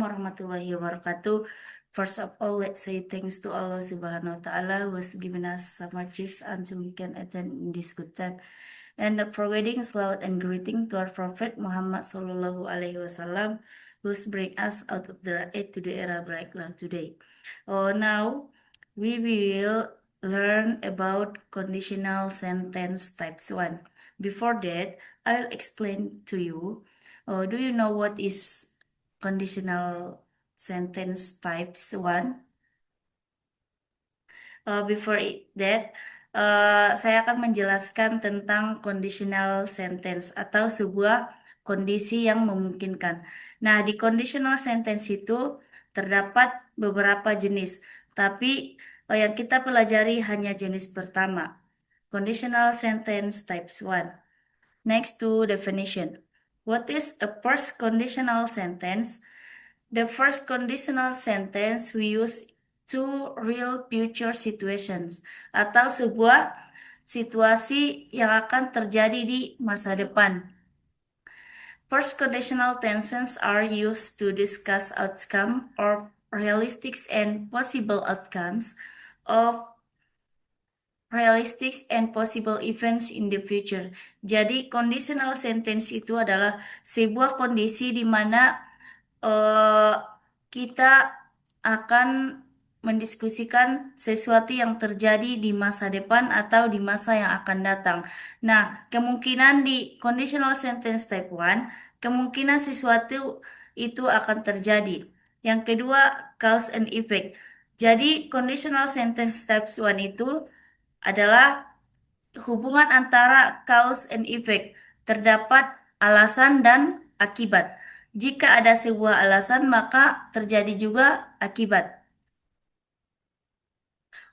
warahmatullahi wabarakatuh. First of all, let's say thanks to Allah Subhanahu wa Ta'ala who has given us some mercies until we can attend in this good time. And providing salawat and greeting to our Prophet Muhammad Sallallahu Alaihi Wasallam, who has bring us out of the age to the era bright light today. Now we will learn about conditional sentence types 1. Before that, I'll explain to you. Do you know what is conditional sentence types 1? Before that, saya akan menjelaskan tentang conditional sentence atau sebuah kondisi yang memungkinkan. Nah, di conditional sentence itu terdapat beberapa jenis, tapi yang kita pelajari hanya jenis pertama, conditional sentence types 1. Next to definition. What is a first conditional sentence? The first conditional sentence we use to real future situations atau sebuah situasi yang akan terjadi di masa depan. First conditional tenses are used to discuss outcome or realistic and possible outcomes of realistic and possible events in the future. Jadi conditional sentence itu adalah sebuah kondisi di mana eh, kita akan mendiskusikan sesuatu yang terjadi di masa depan atau di masa yang akan datang. Nah, kemungkinan di conditional sentence type 1, kemungkinan sesuatu itu akan terjadi. Yang kedua, cause and effect. Jadi, conditional sentence type 1 itu adalah hubungan antara cause and effect. Terdapat alasan dan akibat. Jika ada sebuah alasan, maka terjadi juga akibat.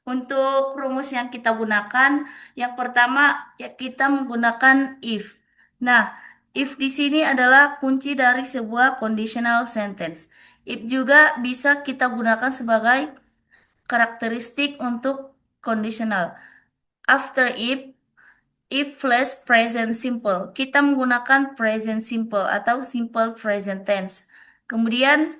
Untuk rumus yang kita gunakan, yang pertama ya kita menggunakan if. Nah, if di sini adalah kunci dari sebuah conditional sentence. If juga bisa kita gunakan sebagai karakteristik untuk conditional. After if plus present simple. Kita menggunakan present simple atau simple present tense. Kemudian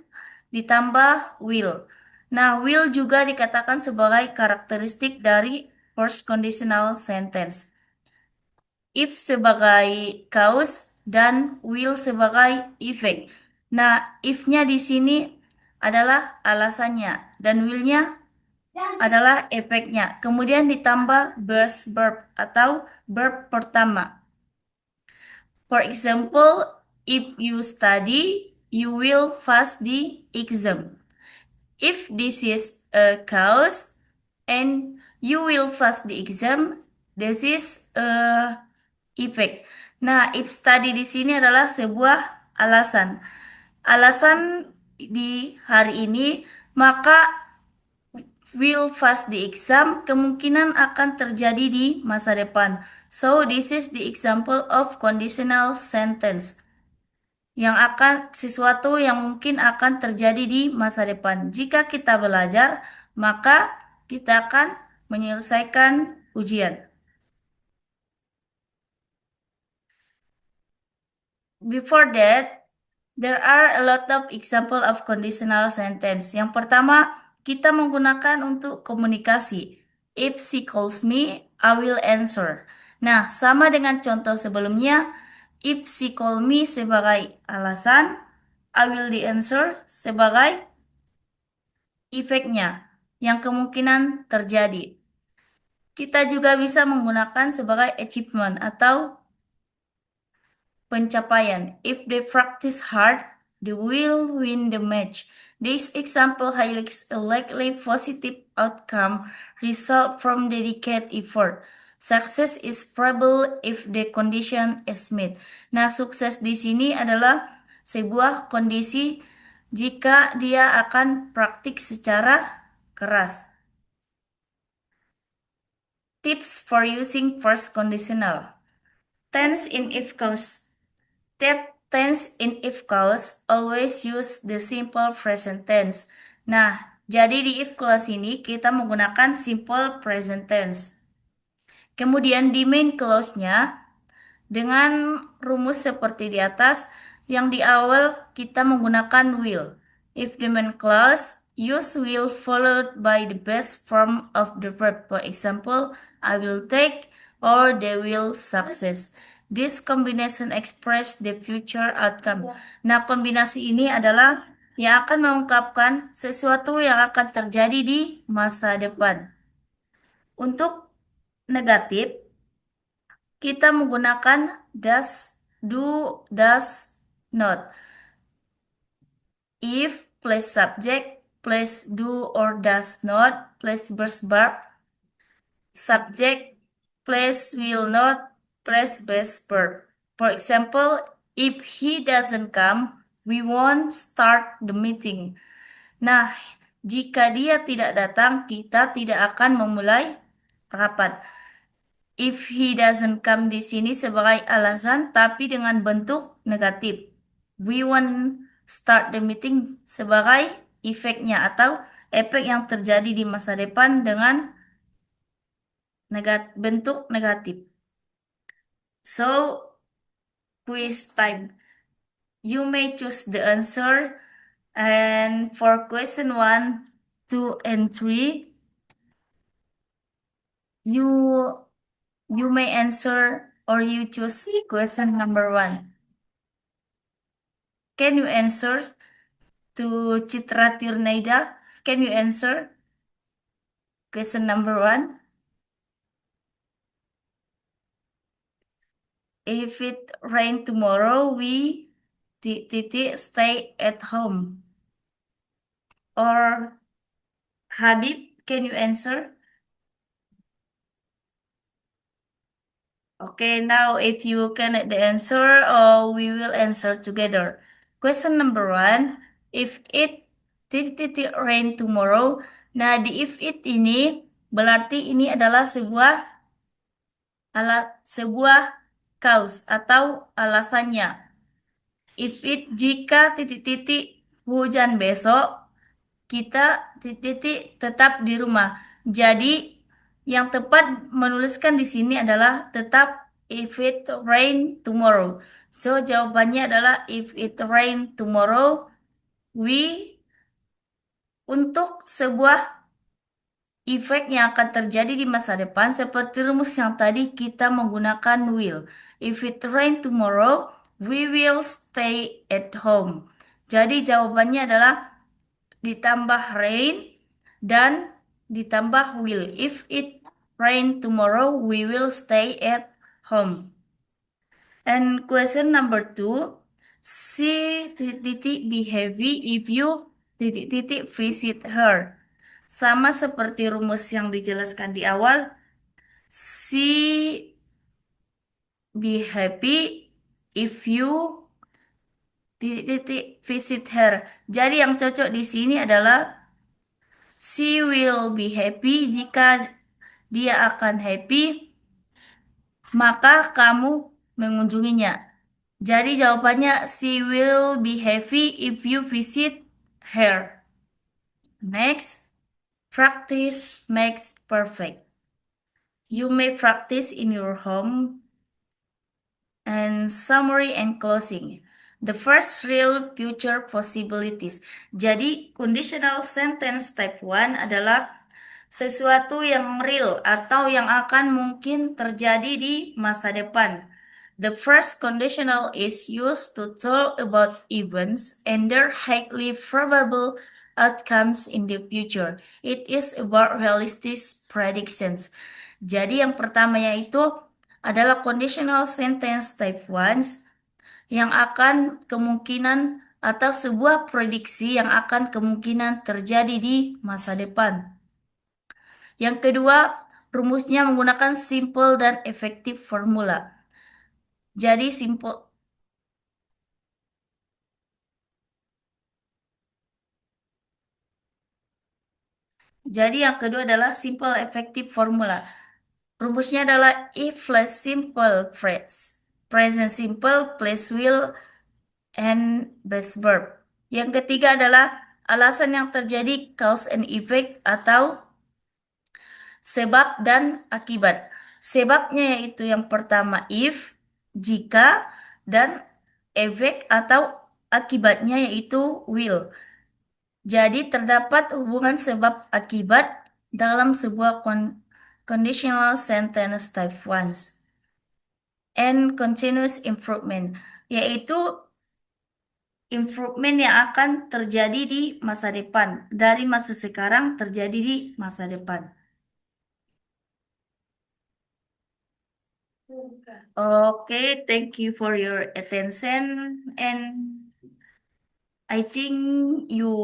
ditambah will. Nah, will juga dikatakan sebagai karakteristik dari first conditional sentence. If sebagai cause dan will sebagai effect. Nah, if-nya di sini adalah alasannya dan will-nya adalah efeknya. Kemudian ditambah base verb atau verb pertama. For example, if you study, you will pass the exam. If this is a cause and you will pass the exam, this is a effect. Nah, if study di sini adalah sebuah alasan. Alasan di hari ini, maka will pass the exam kemungkinan akan terjadi di masa depan. So, this is the example of conditional sentence. Yang akan sesuatu yang mungkin akan terjadi di masa depan. Jika kita belajar, maka kita akan menyelesaikan ujian. Before that, there are a lot of example of conditional sentence. Yang pertama, kita menggunakan untuk komunikasi. If she calls me, I will answer. Nah, sama dengan contoh sebelumnya, if she call me sebagai alasan, I will the answer sebagai efeknya yang kemungkinan terjadi. Kita juga bisa menggunakan sebagai achievement atau pencapaian. If they practice hard, they will win the match. This example highlights a likely positive outcome result from dedicated effort. Success is probable if the condition is met. Nah, sukses di sini adalah sebuah kondisi jika dia akan praktik secara keras. Tips for using first conditional. Tense in if clause. Tense in if clause always use the simple present tense. Nah, jadi di if clause ini kita menggunakan simple present tense. Kemudian di main clause-nya dengan rumus seperti di atas, yang di awal kita menggunakan will. If the main clause use will followed by the best form of the verb. For example, I will take or they will success. This combination express the future outcome. Nah, kombinasi ini adalah yang akan mengungkapkan sesuatu yang akan terjadi di masa depan. Untuk negatif, kita menggunakan does, do, does, not. If plus subject plus do or does not plus verb, subject plus will not plus verb. For example, if he doesn't come, we won't start the meeting. Nah, jika dia tidak datang, kita tidak akan memulai rapat. If he doesn't come di sini sebagai alasan, tapi dengan bentuk negatif. We won't start the meeting sebagai efeknya atau efek yang terjadi di masa depan dengan bentuk negatif. So, quiz time. You may choose the answer. And for question 1, 2, and 3, you may answer or you choose question number 1. Can you answer to Citra Tirnaida? Can you answer question number 1? If it rain tomorrow, we stay at home. Or Habib, can you answer? Okay, now if you cannot the answer, we will answer together. Question number 1, if it rain tomorrow. Nah, di if it ini berarti ini adalah sebuah cause atau alasannya. If it jika hujan besok, kita tetap di rumah. Jadi yang tepat menuliskan di sini adalah tetap if it rain tomorrow. So jawabannya adalah if it rain tomorrow, we untuk sebuah efek yang akan terjadi di masa depan seperti rumus yang tadi kita menggunakan will. If it rain tomorrow, we will stay at home. Jadi jawabannya adalah ditambah rain dan ditambah will. If it rain tomorrow, we will stay at home. And question number 2, she be heavy if you visit her. Sama seperti rumus yang dijelaskan di awal, she be happy if you visit her. Jadi yang cocok di sini adalah she will be happy jika dia akan happy, maka kamu mengunjunginya. Jadi jawabannya she will be happy if you visit her. Next, practice makes perfect. You may practice in your home. And summary and closing. The first real future possibilities. Jadi conditional sentence type 1 adalah sesuatu yang real atau yang akan mungkin terjadi di masa depan. The first conditional is used to talk about events and their highly probable outcomes in the future. It is about realistic predictions. Jadi yang pertama yaitu adalah conditional sentence type 1 yang akan kemungkinan atau sebuah prediksi yang akan kemungkinan terjadi di masa depan. Yang kedua, rumusnya menggunakan simple dan effective formula. Jadi yang kedua adalah simple effective formula. Rumusnya adalah if plus simple phrase, present simple plus will and base verb. Yang ketiga adalah alasan yang terjadi cause and effect atau sebab dan akibat. Sebabnya yaitu yang pertama if, jika, dan efek atau akibatnya yaitu will. Jadi terdapat hubungan sebab akibat dalam sebuah conditional sentence type once and continuous improvement, yaitu improvement yang akan terjadi di masa depan, dari masa sekarang terjadi di masa depan. Okay, thank you for your attention, and I think you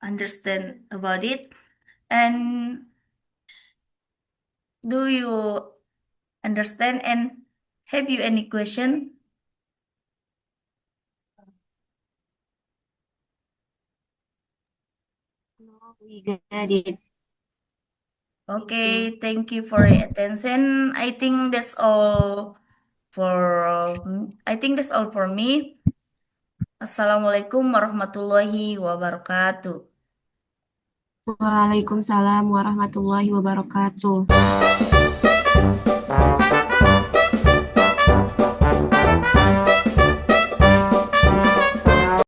understand about it. And do you understand and have you any question? No, we get it. Thank you. Okay, thank you for your attention. I think that's all for me. Assalamualaikum warahmatullahi wabarakatuh. Waalaikumsalam warahmatullahi wabarakatuh.